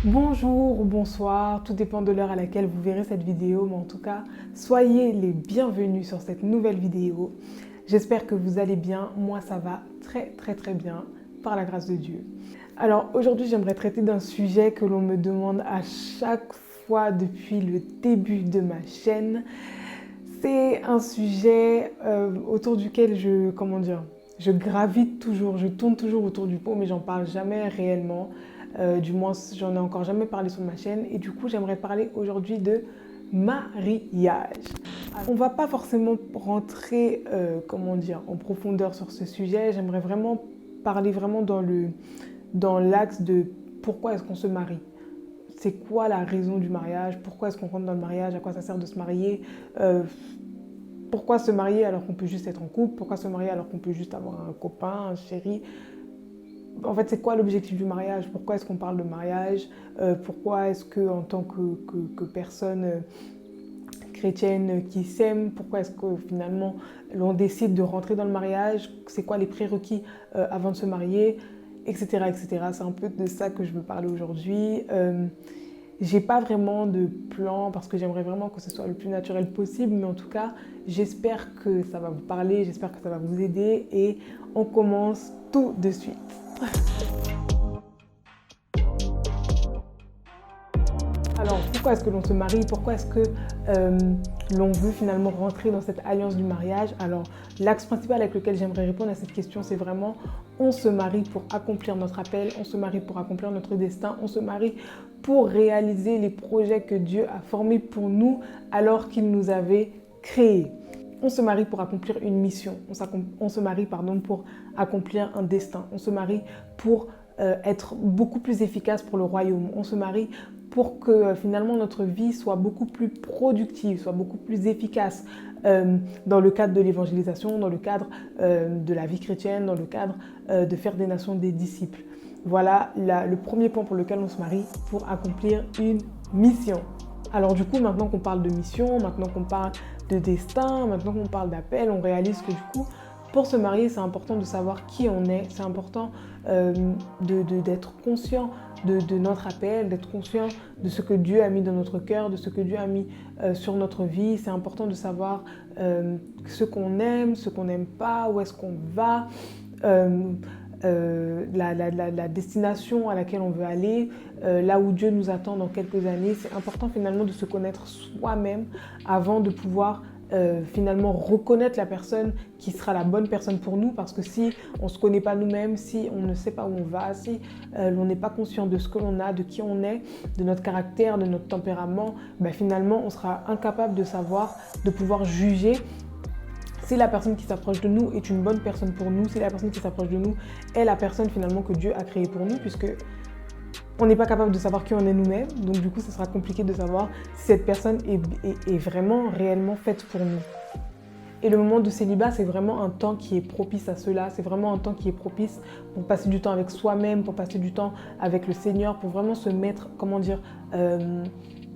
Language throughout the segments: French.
Bonjour ou bonsoir, tout dépend de l'heure à laquelle vous verrez cette vidéo, mais en tout cas, soyez les bienvenus sur cette nouvelle vidéo. J'espère que vous allez bien, moi ça va très bien, par la grâce de Dieu. Alors aujourd'hui, j'aimerais traiter d'un sujet que l'on me demande à chaque fois depuis le début de ma chaîne. C'est un sujet autour duquel je gravite toujours, je tourne toujours autour du pot, mais j'en parle jamais réellement. Du moins, j'en ai encore jamais parlé sur ma chaîne. Et du coup, j'aimerais parler aujourd'hui de mariage. On va pas forcément rentrer, en profondeur sur ce sujet. J'aimerais vraiment parler vraiment dans l'axe de pourquoi est-ce qu'on se marie. C'est quoi la raison du mariage? Pourquoi est-ce qu'on rentre dans le mariage? À quoi ça sert de se marier? Pourquoi se marier alors qu'on peut juste être en couple? Pourquoi se marier alors qu'on peut juste avoir un copain, un chéri? En fait, c'est quoi l'objectif du mariage? Pourquoi est-ce qu'on parle de mariage? Pourquoi est-ce qu'en tant que personne chrétienne qui s'aime, pourquoi est-ce que finalement l'on décide de rentrer dans le mariage? C'est quoi les prérequis avant de se marier? Etc. etc. C'est un peu de ça que je veux parler aujourd'hui. J'ai pas vraiment de plan parce que j'aimerais vraiment que ce soit le plus naturel possible, mais en tout cas, j'espère que ça va vous parler, j'espère que ça va vous aider et on commence tout de suite. Alors, pourquoi est-ce que l'on se marie? Pourquoi est-ce que l'on veut finalement rentrer dans cette alliance du mariage? Alors, l'axe principal avec lequel j'aimerais répondre à cette question, c'est vraiment on se marie pour accomplir notre appel, on se marie pour accomplir notre destin, on se marie pour réaliser les projets que Dieu a formés pour nous alors qu'il nous avait créés. On se marie pour accomplir une mission, on se marie pour accomplir un destin, on se marie pour être beaucoup plus efficace pour le royaume, on se marie pour que finalement notre vie soit beaucoup plus productive, soit beaucoup plus efficace dans le cadre de l'évangélisation, dans le cadre de la vie chrétienne, dans le cadre de faire des nations des disciples. Voilà le premier point pour lequel on se marie, pour accomplir une mission. Alors du coup, maintenant qu'on parle de mission, maintenant qu'on parle de destin, maintenant qu'on parle d'appel, on réalise que du coup, pour se marier, c'est important de savoir qui on est, c'est important d'être conscient de notre appel, d'être conscient de ce que Dieu a mis dans notre cœur, de ce que Dieu a mis sur notre vie. C'est important de savoir ce qu'on aime, ce qu'on n'aime pas, où est-ce qu'on va, la destination à laquelle on veut aller, là où Dieu nous attend dans quelques années. C'est important finalement de se connaître soi-même avant de pouvoir finalement reconnaître la personne qui sera la bonne personne pour nous, parce que si on ne se connaît pas nous-mêmes, si on ne sait pas où on va, si l'on n'est pas conscient de ce que l'on a, de qui on est, de notre caractère, de notre tempérament, ben finalement on sera incapable de savoir, de pouvoir juger si la personne qui s'approche de nous est une bonne personne pour nous, si la personne qui s'approche de nous est la personne finalement que Dieu a créée pour nous, puisque on n'est pas capable de savoir qui on est nous-mêmes, donc du coup, ce sera compliqué de savoir si cette personne est vraiment, réellement faite pour nous. Et le moment de célibat, c'est vraiment un temps qui est propice à cela, c'est vraiment un temps qui est propice pour passer du temps avec soi-même, pour passer du temps avec le Seigneur, pour vraiment se mettre,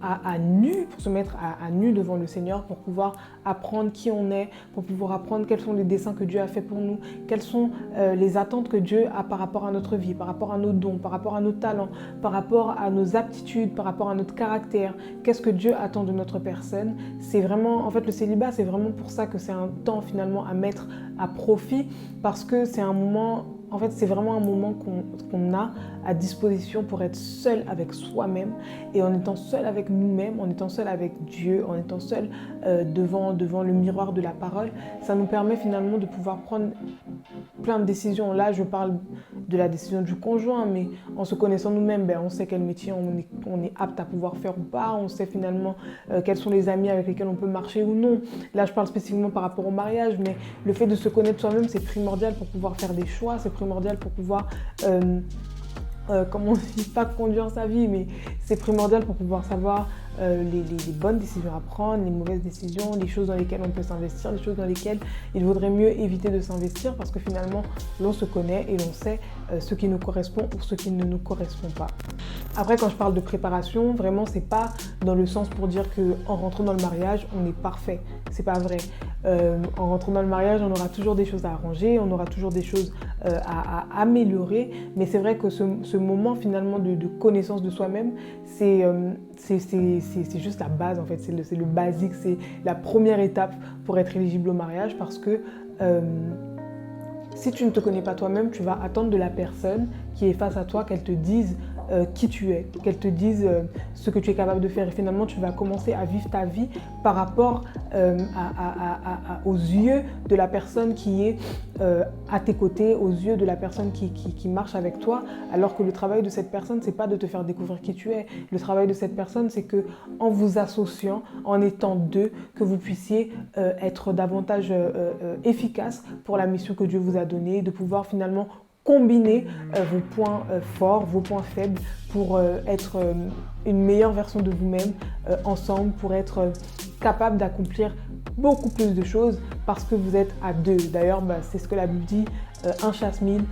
à nu, pour se mettre à nu devant le Seigneur, pour pouvoir apprendre qui on est, pour pouvoir apprendre quels sont les desseins que Dieu a fait pour nous, quelles sont les attentes que Dieu a par rapport à notre vie, par rapport à nos dons, par rapport à nos talents, par rapport à nos aptitudes, par rapport à notre caractère, qu'est-ce que Dieu attend de notre personne. C'est vraiment, en fait, le célibat, c'est vraiment pour ça que c'est un temps finalement à mettre à profit, parce que c'est un moment, en fait, c'est vraiment un moment qu'on a à disposition pour être seul avec soi-même. Et en étant seul avec nous-mêmes, en étant seul avec Dieu, en étant seul devant le miroir de la parole, ça nous permet finalement de pouvoir prendre plein de décisions. Là, je parle de la décision du conjoint, mais en se connaissant nous-mêmes, on sait quel métier on est apte à pouvoir faire ou pas, on sait finalement quels sont les amis avec lesquels on peut marcher ou non. Là, je parle spécifiquement par rapport au mariage, mais le fait de se connaître soi-même, c'est primordial pour pouvoir faire des choix, c'est primordial pour pouvoir comment on dit, pas conduire sa vie, mais c'est primordial pour pouvoir savoir les bonnes décisions à prendre, les mauvaises décisions, les choses dans lesquelles on peut s'investir, les choses dans lesquelles il vaudrait mieux éviter de s'investir, parce que finalement l'on se connaît et l'on sait ce qui nous correspond ou ce qui ne nous correspond pas. Après, quand je parle de préparation, vraiment c'est pas dans le sens pour dire qu'en rentrant dans le mariage on est parfait, c'est pas vrai. en rentrant dans le mariage, on aura toujours des choses à arranger, on aura toujours des choses à améliorer. Mais c'est vrai que ce moment finalement de connaissance de soi-même, c'est juste la base en fait, c'est le basique, c'est la première étape pour être éligible au mariage parce que si tu ne te connais pas toi-même, tu vas attendre de la personne qui est face à toi qu'elle te dise qui tu es, qu'elle te dise ce que tu es capable de faire. Et finalement, tu vas commencer à vivre ta vie par rapport aux yeux de la personne qui est à tes côtés, aux yeux de la personne qui marche avec toi. Alors que le travail de cette personne, c'est pas de te faire découvrir qui tu es. Le travail de cette personne, c'est que en vous associant, en étant deux, que vous puissiez être davantage efficace pour la mission que Dieu vous a donnée, de pouvoir finalement combiner vos points forts, vos points faibles pour être une meilleure version de vous-même ensemble, pour être capable d'accomplir beaucoup plus de choses parce que vous êtes à deux. D'ailleurs, c'est ce que la Bible dit, un chasse mille,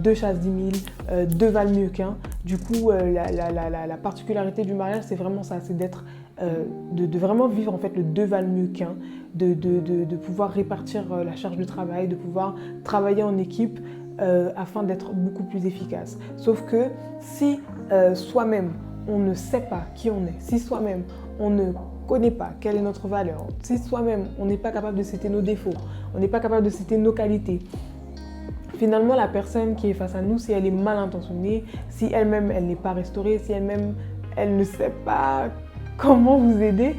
deux chasse 10 000, deux valent mieux qu'un. Du coup, la particularité du mariage, c'est vraiment ça, c'est d'être, de vraiment vivre en fait le deux valent mieux qu'un, de pouvoir répartir la charge de travail, de pouvoir travailler en équipe, afin d'être beaucoup plus efficace. Sauf que si soi-même, on ne sait pas qui on est, si soi-même, on ne connaît pas quelle est notre valeur, si soi-même, on n'est pas capable de citer nos défauts, on n'est pas capable de citer nos qualités, finalement, la personne qui est face à nous, si elle est mal intentionnée, si elle-même, elle n'est pas restaurée, si elle-même, elle ne sait pas comment vous aider,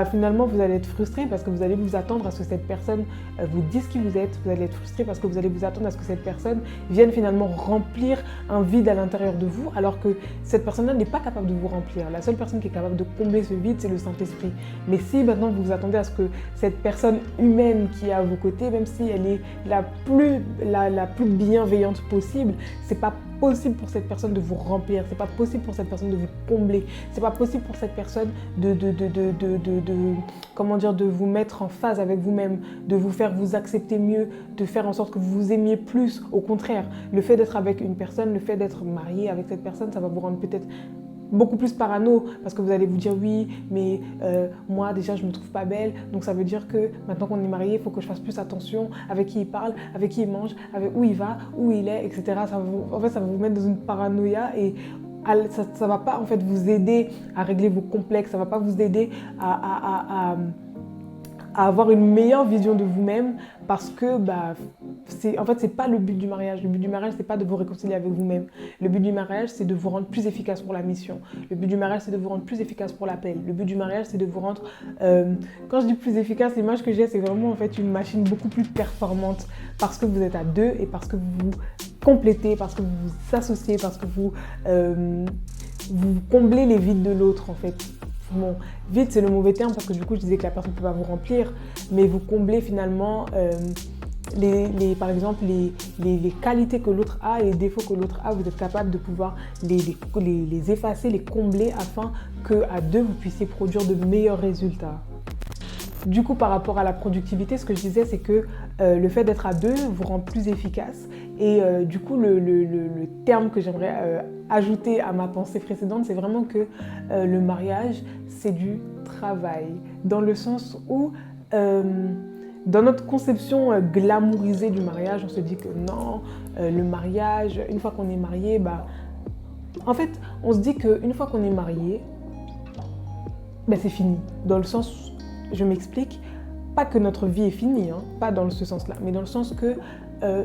finalement vous allez être frustré parce que vous allez vous attendre à ce que cette personne vous dise qui vous êtes. Vous allez être frustré parce que vous allez vous attendre à ce que cette personne vienne finalement remplir un vide à l'intérieur de vous alors que cette personne-là n'est pas capable de vous remplir. La seule personne qui est capable de combler ce vide, c'est le Saint-Esprit. Mais si maintenant vous vous attendez à ce que cette personne humaine qui est à vos côtés, même si elle est la plus bienveillante possible, c'est pas possible pour cette personne de vous remplir, c'est pas possible pour cette personne de vous combler, c'est pas possible pour cette personne de vous mettre en phase avec vous-même, de vous faire vous accepter mieux, de faire en sorte que vous vous aimiez plus. Au contraire, le fait d'être avec une personne, le fait d'être marié avec cette personne, ça va vous rendre peut-être beaucoup plus parano parce que vous allez vous dire oui mais moi déjà je me trouve pas belle donc ça veut dire que maintenant qu'on est marié il faut que je fasse plus attention avec qui il parle, avec qui il mange, avec où il va, où il est, etc. Ça va vous mettre dans une paranoïa et ça va pas en fait vous aider à régler vos complexes, ça va pas vous aider à avoir une meilleure vision de vous-même parce que c'est pas le but du mariage. Le but du mariage, c'est pas de vous réconcilier avec vous-même. Le but du mariage, c'est de vous rendre plus efficace pour la mission. Le but du mariage, c'est de vous rendre plus efficace pour l'appel. Le but du mariage, c'est de vous rendre... quand je dis plus efficace, l'image que j'ai, c'est vraiment en fait une machine beaucoup plus performante parce que vous êtes à deux et parce que vous vous complétez, parce que vous vous associez, parce que vous comblez les vides de l'autre en fait. Bon, vide c'est le mauvais terme parce que du coup je disais que la personne ne peut pas vous remplir, mais vous comblez finalement par exemple les qualités que l'autre a et les défauts que l'autre a, vous êtes capable de pouvoir les effacer, les combler afin qu'à deux vous puissiez produire de meilleurs résultats. Du coup, par rapport à la productivité, ce que je disais, c'est que le fait d'être à deux vous rend plus efficace. Et du coup, le terme que j'aimerais ajouter à ma pensée précédente, c'est vraiment que le mariage, c'est du travail. Dans le sens où, dans notre conception glamourisée du mariage, on se dit que non, le mariage, une fois qu'on est marié, en fait, on se dit qu'une fois qu'on est marié, c'est fini. Dans le sens... Je m'explique, pas que notre vie est finie, hein, pas dans ce sens-là, mais dans le sens que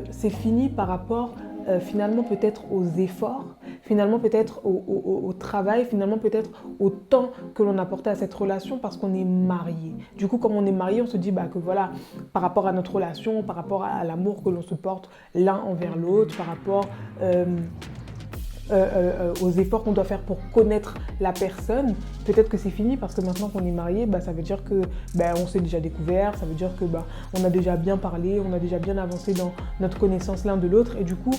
c'est fini par rapport finalement peut-être aux efforts, finalement peut-être au travail, finalement peut-être au temps que l'on apportait à cette relation parce qu'on est marié. Du coup, comme on est marié, on se dit que voilà, par rapport à notre relation, par rapport à l'amour que l'on se porte l'un envers l'autre, par rapport... aux efforts qu'on doit faire pour connaître la personne, peut-être que c'est fini parce que maintenant qu'on est marié, ça veut dire que on s'est déjà découvert, ça veut dire que on a déjà bien parlé, on a déjà bien avancé dans notre connaissance l'un de l'autre et du coup,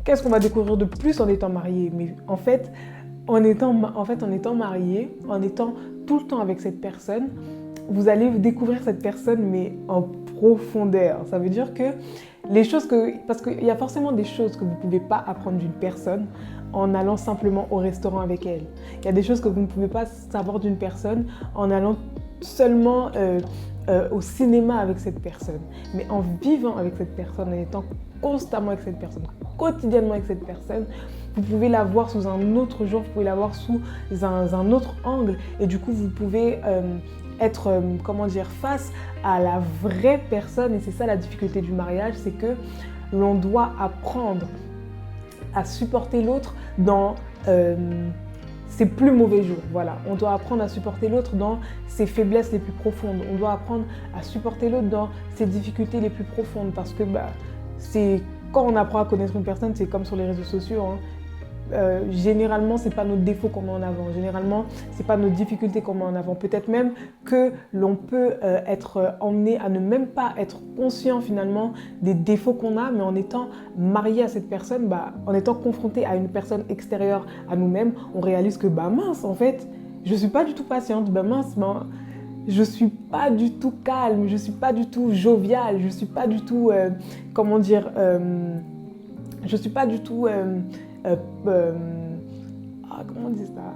qu'est-ce qu'on va découvrir de plus en étant marié? Mais en fait, en étant marié, en étant tout le temps avec cette personne, vous allez découvrir cette personne mais en profondeur. Ça veut dire que parce qu'il y a forcément des choses que vous ne pouvez pas apprendre d'une personne en allant simplement au restaurant avec elle. Il y a des choses que vous ne pouvez pas savoir d'une personne en allant seulement au cinéma avec cette personne, mais en vivant avec cette personne, en étant constamment avec cette personne, quotidiennement avec cette personne, vous pouvez la voir sous un autre jour, vous pouvez la voir sous un autre angle, et du coup vous pouvez être, comment dire, face à la vraie personne. Et c'est ça la difficulté du mariage, c'est que l'on doit apprendre à supporter l'autre dans ses plus mauvais jours. Voilà, on doit apprendre à supporter l'autre dans ses faiblesses les plus profondes. On doit apprendre à supporter l'autre dans ses difficultés les plus profondes, parce que c'est quand on apprend à connaître une personne, c'est comme sur les réseaux sociaux, hein. Généralement, c'est pas nos défauts qu'on met en avant. Généralement, c'est pas nos difficultés qu'on met en avant. Peut-être même que l'on peut être emmené à ne même pas être conscient finalement des défauts qu'on a, mais en étant marié à cette personne, en étant confronté à une personne extérieure à nous-mêmes, on réalise que mince, en fait, je suis pas du tout patiente. Je suis pas du tout calme, je suis pas du tout joviale, je suis pas du tout, je suis pas du tout comment on dit ça?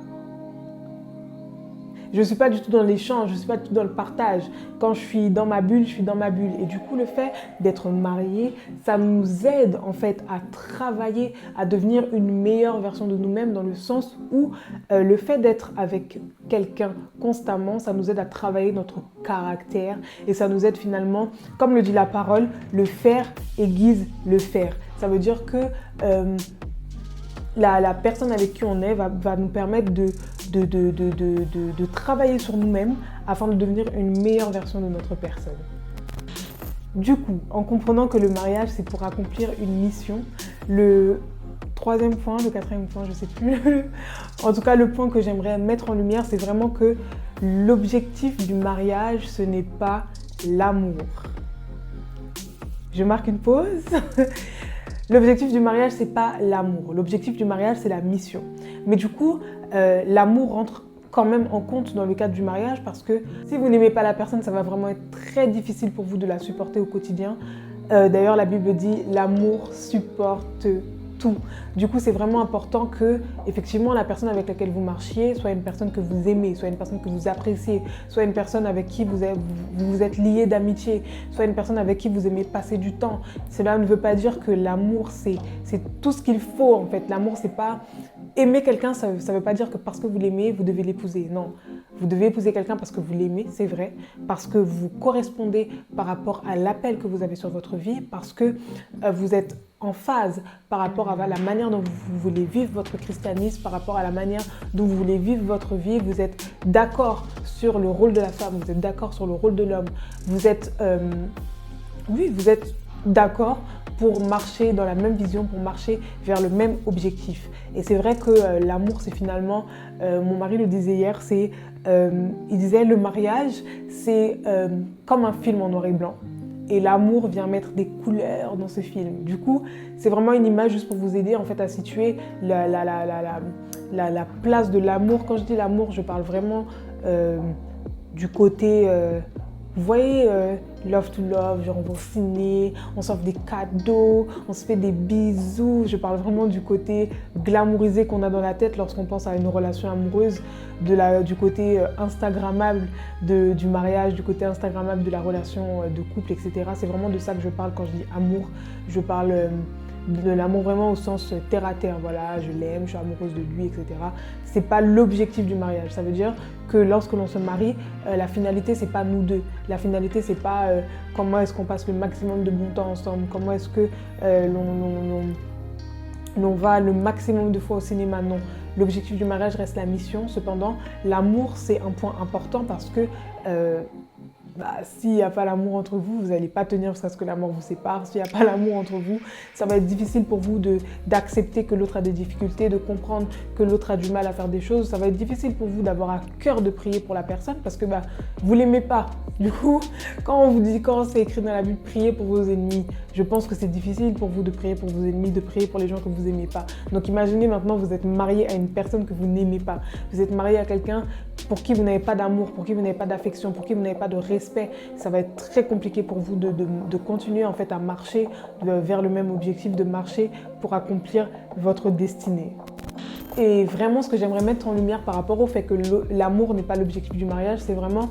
Je ne suis pas du tout dans l'échange, je ne suis pas du tout dans le partage. Quand je suis dans ma bulle, je suis dans ma bulle. Et du coup, le fait d'être marié, ça nous aide en fait à travailler, à devenir une meilleure version de nous-mêmes, dans le sens où le fait d'être avec quelqu'un constamment, ça nous aide à travailler notre caractère, et ça nous aide finalement, comme le dit la parole, le faire aiguise le faire. Ça veut dire que la personne avec qui on est va nous permettre de travailler sur nous-mêmes afin de devenir une meilleure version de notre personne. Du coup, en comprenant que le mariage, c'est pour accomplir une mission, le troisième point, le quatrième point, je ne sais plus. En tout cas, le point que j'aimerais mettre en lumière, c'est vraiment que l'objectif du mariage, ce n'est pas l'amour. Je marque une pause. L'objectif du mariage, c'est pas l'amour. L'objectif du mariage, c'est la mission. Mais du coup, l'amour rentre quand même en compte dans le cadre du mariage, parce que si vous n'aimez pas la personne, ça va vraiment être très difficile pour vous de la supporter au quotidien. D'ailleurs, la Bible dit « l'amour supporte tout ». Du coup, c'est vraiment important que, effectivement, la personne avec laquelle vous marchiez soit une personne que vous aimez, soit une personne que vous appréciez, soit une personne avec qui vous êtes lié d'amitié, soit une personne avec qui vous aimez passer du temps. Cela ne veut pas dire que l'amour, c'est tout ce qu'il faut, en fait. L'amour, c'est pas... Aimer quelqu'un, ça ne veut pas dire que parce que vous l'aimez, vous devez l'épouser. Non, vous devez épouser quelqu'un parce que vous l'aimez, c'est vrai, parce que vous correspondez par rapport à l'appel que vous avez sur votre vie, parce que vous êtes en phase par rapport à la manière dont vous voulez vivre votre christianisme, par rapport à la manière dont vous voulez vivre votre vie. Vous êtes d'accord sur le rôle de la femme, vous êtes d'accord sur le rôle de l'homme. Vous êtes d'accord pour marcher dans la même vision, pour marcher vers le même objectif. Et c'est vrai que l'amour, c'est finalement, mon mari le disait hier, il disait le mariage, c'est comme un film en noir et blanc. Et l'amour vient mettre des couleurs dans ce film. Du coup, c'est vraiment une image juste pour vous aider en fait à situer la place de l'amour. Quand je dis l'amour, je parle vraiment du côté... vous voyez, love to love, genre on va au ciné, on s'offre des cadeaux, on se fait des bisous. Je parle vraiment du côté glamourisé qu'on a dans la tête lorsqu'on pense à une relation amoureuse, du côté instagrammable du mariage, du côté instagrammable de la relation de couple, etc. C'est vraiment de ça que je parle quand je dis amour. Je parle de l'amour vraiment au sens terre à terre. Voilà, je l'aime, je suis amoureuse de lui, etc. C'est pas l'objectif du mariage. Ça veut dire que lorsque l'on se marie, la finalité, c'est pas nous deux. La finalité, c'est pas comment est-ce qu'on passe le maximum de bon temps ensemble, comment est-ce que l'on va le maximum de fois au cinéma. Non. L'objectif du mariage reste la mission. Cependant, l'amour, c'est un point important parce que s'il n'y a pas l'amour entre vous, vous n'allez pas tenir jusqu'à ce que la mort vous sépare. S'il n'y a pas l'amour entre vous, ça va être difficile pour vous d'accepter que l'autre a des difficultés, de comprendre que l'autre a du mal à faire des choses. Ça va être difficile pour vous d'avoir à cœur de prier pour la personne parce que vous ne l'aimez pas. Du coup, quand c'est écrit dans la Bible, priez pour vos ennemis, je pense que c'est difficile pour vous de prier pour vos ennemis, de prier pour les gens que vous n'aimez pas. Donc imaginez maintenant, vous êtes marié à une personne que vous n'aimez pas. Vous êtes marié à quelqu'un pour qui vous n'avez pas d'amour, pour qui vous n'avez pas d'affection, pour qui vous n'avez pas de respect. Ça va être très compliqué pour vous de continuer en fait à marcher vers le même objectif, de marcher pour accomplir votre destinée. Et vraiment, ce que j'aimerais mettre en lumière par rapport au fait que l'amour n'est pas l'objectif du mariage, c'est vraiment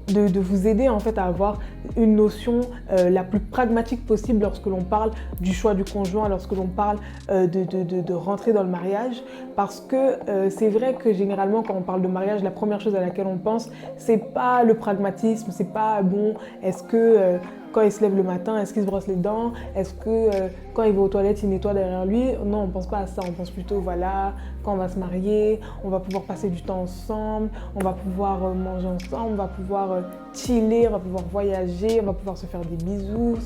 de vous aider en fait à avoir une notion la plus pragmatique possible lorsque l'on parle du choix du conjoint, lorsque l'on parle de rentrer dans le mariage, parce que c'est vrai que généralement quand on parle de mariage, la première chose à laquelle on pense, c'est pas le pragmatisme, c'est pas bon, est-ce que quand il se lève le matin, est-ce qu'il se brosse les dents, est-ce que quand il va aux toilettes, il nettoie derrière lui. Non, on ne pense pas à ça, on pense plutôt, voilà, quand on va se marier, on va pouvoir passer du temps ensemble, on va pouvoir manger ensemble, on va pouvoir chiller, on va pouvoir voyager, on va pouvoir se faire des bisous,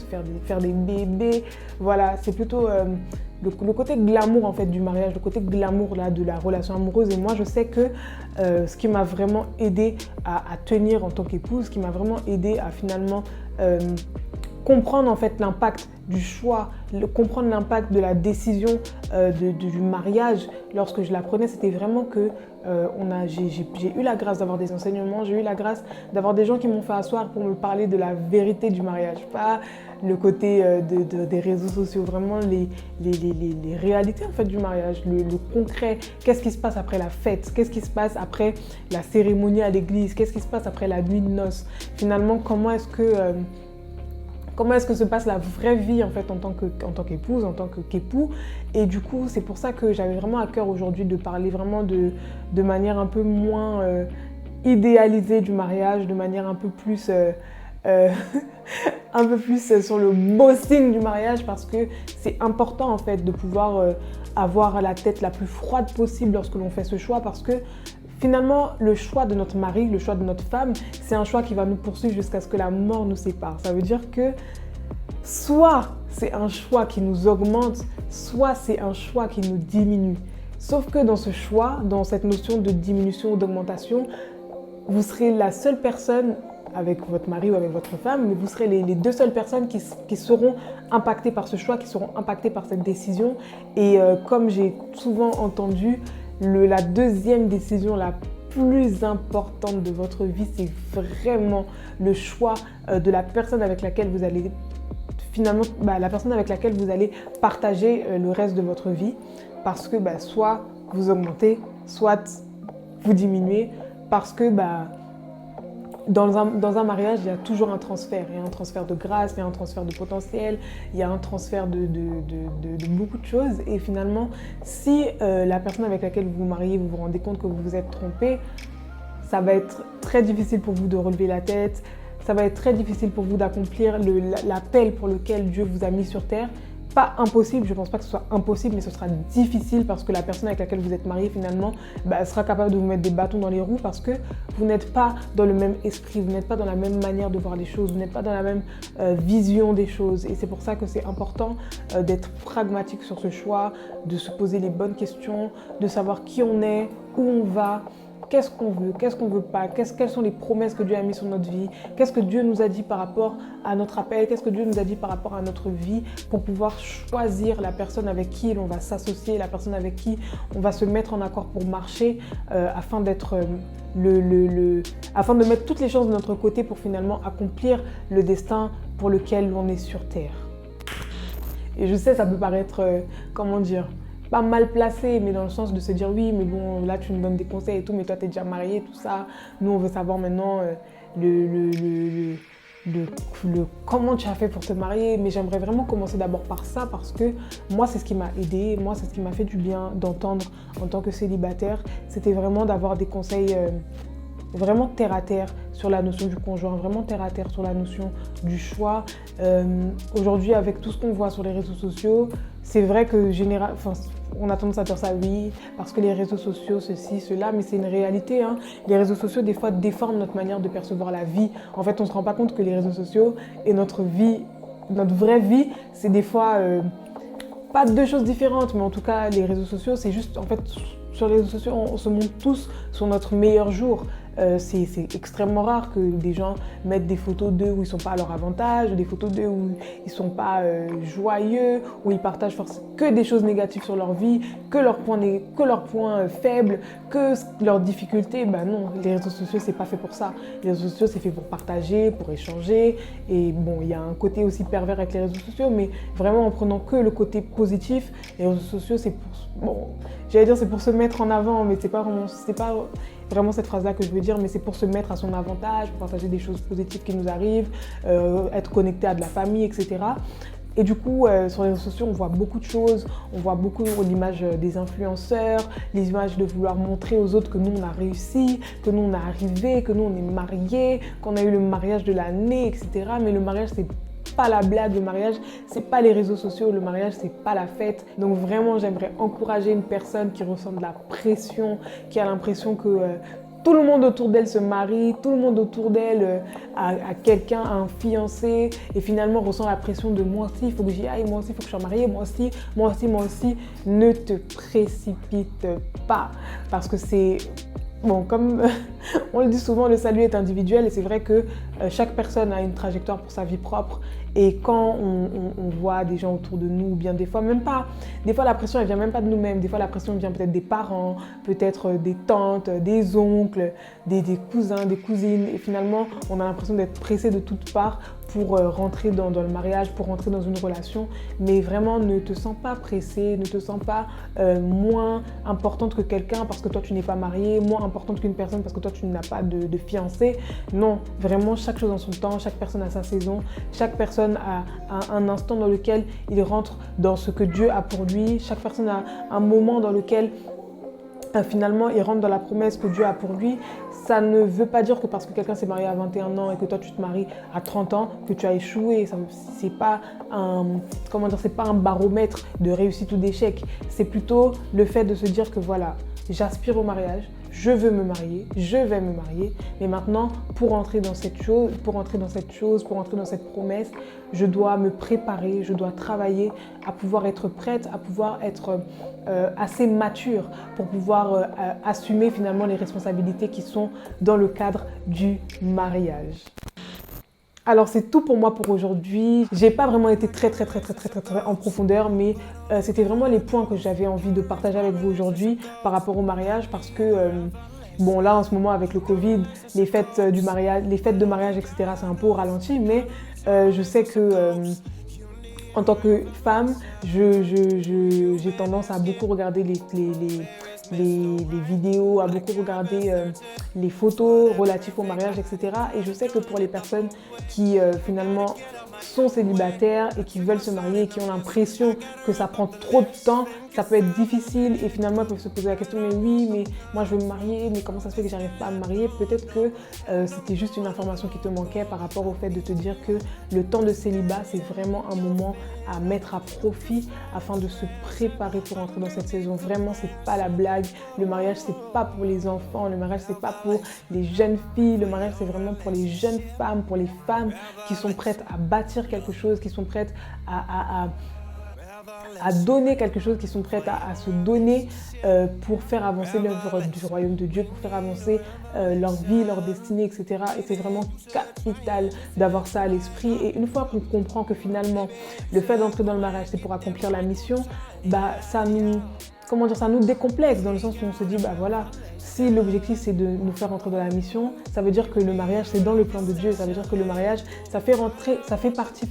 faire des bébés. Voilà, c'est plutôt le côté glamour en fait du mariage, le côté glamour là, de la relation amoureuse. Et moi, je sais que ce qui m'a vraiment aidé à tenir en tant qu'épouse, ce qui m'a vraiment aidé à finalement comprendre en fait l'impact du choix, comprendre l'impact de la décision du mariage lorsque je la prenais, c'était vraiment que j'ai eu la grâce d'avoir des enseignements, j'ai eu la grâce d'avoir des gens qui m'ont fait asseoir pour me parler de la vérité du mariage, pas le côté des réseaux sociaux, vraiment les réalités en fait du mariage, le concret, qu'est-ce qui se passe après la fête, qu'est-ce qui se passe après la cérémonie à l'église, qu'est-ce qui se passe après la nuit de noces, finalement comment est-ce que se passe la vraie vie en fait en tant qu'épouse, en tant qu'époux. Et du coup, c'est pour ça que j'avais vraiment à cœur aujourd'hui de parler vraiment de manière un peu moins idéalisée du mariage, de manière un peu plus un peu plus sur le bossing du mariage, parce que c'est important en fait de pouvoir avoir la tête la plus froide possible lorsque l'on fait ce choix, parce que finalement, le choix de notre mari, le choix de notre femme, c'est un choix qui va nous poursuivre jusqu'à ce que la mort nous sépare. Ça veut dire que soit c'est un choix qui nous augmente, soit c'est un choix qui nous diminue. Sauf que dans ce choix, dans cette notion de diminution ou d'augmentation, vous serez la seule personne avec votre mari ou avec votre femme, mais vous serez les deux seules personnes qui seront impactées par ce choix, qui seront impactées par cette décision. Et comme j'ai souvent entendu, la deuxième décision la plus importante de votre vie, c'est vraiment le choix de la personne avec laquelle vous allez finalement, la personne avec laquelle vous allez partager le reste de votre vie, parce que soit vous augmentez, soit vous diminuez, parce que dans un mariage, il y a toujours un transfert. Il y a un transfert de grâce, il y a un transfert de potentiel, il y a un transfert de beaucoup de choses. Et finalement, si la personne avec laquelle vous vous mariez, vous vous rendez compte que vous vous êtes trompé, ça va être très difficile pour vous de relever la tête. Ça va être très difficile pour vous d'accomplir l'appel pour lequel Dieu vous a mis sur terre. Pas impossible, je ne pense pas que ce soit impossible, mais ce sera difficile parce que la personne avec laquelle vous êtes marié finalement sera capable de vous mettre des bâtons dans les roues, parce que vous n'êtes pas dans le même esprit, vous n'êtes pas dans la même manière de voir les choses, vous n'êtes pas dans la même vision des choses. Et c'est pour ça que c'est important d'être pragmatique sur ce choix, de se poser les bonnes questions, de savoir qui on est, où on va. Qu'est-ce qu'on veut pas, quelles sont les promesses que Dieu a mises sur notre vie, qu'est-ce que Dieu nous a dit par rapport à notre appel, qu'est-ce que Dieu nous a dit par rapport à notre vie, pour pouvoir choisir la personne avec qui l'on va s'associer, la personne avec qui on va se mettre en accord pour marcher, afin d'être afin de mettre toutes les chances de notre côté pour finalement accomplir le destin pour lequel on est sur terre. Et je sais, ça peut paraître, comment dire, pas mal placé, mais dans le sens de se dire oui, mais bon, là tu me donnes des conseils et tout, mais toi t'es déjà marié, tout ça. Nous on veut savoir maintenant comment tu as fait pour te marier. Mais j'aimerais vraiment commencer d'abord par ça, parce que moi c'est ce qui m'a aidé, moi c'est ce qui m'a fait du bien d'entendre en tant que célibataire. C'était vraiment d'avoir des conseils vraiment terre à terre sur la notion du conjoint, vraiment terre à terre sur la notion du choix. Aujourd'hui, avec tout ce qu'on voit sur les réseaux sociaux, c'est vrai que on a tendance à dire ça, oui, parce que les réseaux sociaux, ceci, cela, mais c'est une réalité, hein. Les réseaux sociaux, des fois, déforment notre manière de percevoir la vie. En fait, on ne se rend pas compte que les réseaux sociaux et notre vie, notre vraie vie, c'est des fois pas deux choses différentes, mais en tout cas, les réseaux sociaux, c'est juste, en fait, sur les réseaux sociaux, on se montre tous sur notre meilleur jour. C'est extrêmement rare que des gens mettent des photos d'eux où ils ne sont pas à leur avantage, des photos d'eux où ils ne sont pas joyeux, où ils partagent que des choses négatives sur leur vie, que leurs points faibles, que leurs difficultés. Non, les réseaux sociaux, c'est pas fait pour ça. Les réseaux sociaux, c'est fait pour partager, pour échanger. Et bon, il y a un côté aussi pervers avec les réseaux sociaux, mais vraiment en prenant que le côté positif. Les réseaux sociaux, c'est pour... Bon, j'allais dire c'est pour se mettre en avant, mais c'est pas vraiment... vraiment cette phrase-là que je veux dire, mais c'est pour se mettre à son avantage, pour partager des choses positives qui nous arrivent, être connecté à de la famille, etc. Et du coup, sur les réseaux sociaux, on voit beaucoup de choses. On voit beaucoup l'image des influenceurs, les images de vouloir montrer aux autres que nous, on a réussi, que nous, on est arrivé, que nous, on est mariés, qu'on a eu le mariage de l'année, etc. Mais le mariage, c'est pas la blague, le mariage, c'est pas les réseaux sociaux, le mariage, c'est pas la fête. Donc vraiment, j'aimerais encourager une personne qui ressent de la pression, qui a l'impression que tout le monde autour d'elle se marie, tout le monde autour d'elle a quelqu'un, a un fiancé et finalement ressent la pression de moi aussi, il faut que j'y aille, moi aussi, il faut que je sois mariée, moi aussi, moi aussi, moi aussi. Ne te précipite pas parce que c'est... Bon, comme on le dit souvent, le salut est individuel et c'est vrai que chaque personne a une trajectoire pour sa vie propre. Et quand on voit des gens autour de nous, ou bien des fois même pas, des fois la pression elle vient même pas de nous-mêmes, des fois la pression vient peut-être des parents, peut-être des tantes, des oncles, des cousins, des cousines. Et finalement, on a l'impression d'être pressé de toutes parts pour rentrer dans le mariage, pour rentrer dans une relation. Mais vraiment, ne te sens pas pressé, ne te sens pas moins importante que quelqu'un parce que toi tu n'es pas mariée, moins importante qu'une personne parce que toi tu n'as pas de fiancé. Non, vraiment chaque chose en son temps, chaque personne a sa saison, chaque personne a un instant dans lequel il rentre dans ce que Dieu a pour lui, chaque personne a un moment dans lequel finalement il rentre dans la promesse que Dieu a pour lui. Ça ne veut pas dire que parce que quelqu'un s'est marié à 21 ans et que toi tu te maries à 30 ans que tu as échoué. C'est pas c'est pas un baromètre de réussite ou d'échec. C'est plutôt le fait de se dire que voilà, j'aspire au mariage, je veux me marier, je vais me marier, mais maintenant pour entrer dans cette chose, pour entrer dans cette promesse, je dois me préparer, je dois travailler à pouvoir être prête, à pouvoir être assez mature pour pouvoir assumer finalement les responsabilités qui sont dans le cadre du mariage. Alors c'est tout pour moi pour aujourd'hui. J'ai pas vraiment été très en profondeur, mais c'était vraiment les points que j'avais envie de partager avec vous aujourd'hui par rapport au mariage parce que bon là en ce moment avec le Covid, les fêtes de mariage, etc. c'est un peu au ralenti, mais je sais que en tant que femme, j'ai tendance à beaucoup regarder les vidéos, à beaucoup regarder les photos relatives au mariage, etc. Et je sais que pour les personnes qui finalement sont célibataires et qui veulent se marier et qui ont l'impression que ça prend trop de temps, ça peut être difficile et finalement ils peuvent se poser la question mais oui, mais moi je veux me marier, mais comment ça se fait que j'arrive pas à me marier? Peut-être que c'était juste une information qui te manquait par rapport au fait de te dire que le temps de célibat c'est vraiment un moment à mettre à profit afin de se préparer pour entrer dans cette saison. Vraiment, c'est pas la blague. Le mariage, c'est pas pour les enfants. Le mariage, c'est pas pour les jeunes filles. Le mariage, c'est vraiment pour les jeunes femmes, pour les femmes qui sont prêtes à bâtir quelque chose, qui sont prêtes à donner quelque chose, qui sont prêtes à se donner pour faire avancer l'œuvre du royaume de Dieu, pour faire avancer leur vie, leur destinée, etc. Et c'est vraiment capital d'avoir ça à l'esprit. Et une fois qu'on comprend que finalement, le fait d'entrer dans le mariage, c'est pour accomplir la mission, bah, ça nous décomplexe dans le sens où on se dit, bah voilà, si l'objectif c'est de nous faire rentrer dans la mission, ça veut dire que le mariage c'est dans le plan de Dieu, ça veut dire que le mariage ça fait partie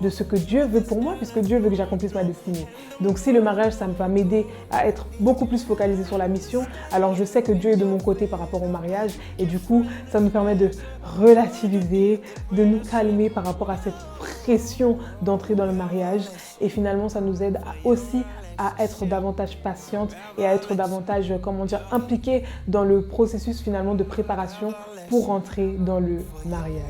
de ce que Dieu veut pour moi puisque Dieu veut que j'accomplisse ma destinée. Donc si le mariage ça va m'aider à être beaucoup plus focalisé sur la mission, alors je sais que Dieu est de mon côté par rapport au mariage et du coup ça nous permet de relativiser, de nous calmer par rapport à cette pression d'entrer dans le mariage et finalement ça nous aide aussi à être davantage patiente et à être davantage, impliquée dans le processus finalement de préparation pour rentrer dans le mariage.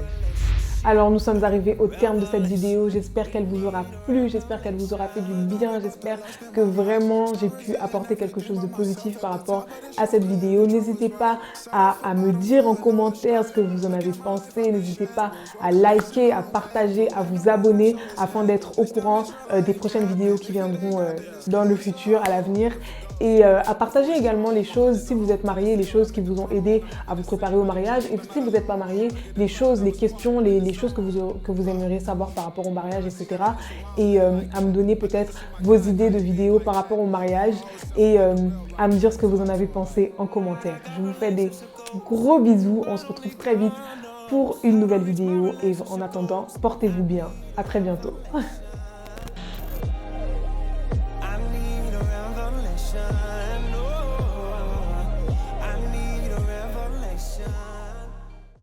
Alors nous sommes arrivés au terme de cette vidéo, j'espère qu'elle vous aura plu, j'espère qu'elle vous aura fait du bien, j'espère que vraiment j'ai pu apporter quelque chose de positif par rapport à cette vidéo. N'hésitez pas à me dire en commentaire ce que vous en avez pensé, n'hésitez pas à liker, à partager, à vous abonner afin d'être au courant des prochaines vidéos qui viendront dans le futur, à l'avenir. Et à partager également les choses, si vous êtes marié, les choses qui vous ont aidé à vous préparer au mariage. Et si vous n'êtes pas marié, les choses, les questions, les choses que vous aimeriez savoir par rapport au mariage, etc. Et à me donner peut-être vos idées de vidéos par rapport au mariage et à me dire ce que vous en avez pensé en commentaire. Je vous fais des gros bisous, on se retrouve très vite pour une nouvelle vidéo. Et en attendant, portez-vous bien. À très bientôt.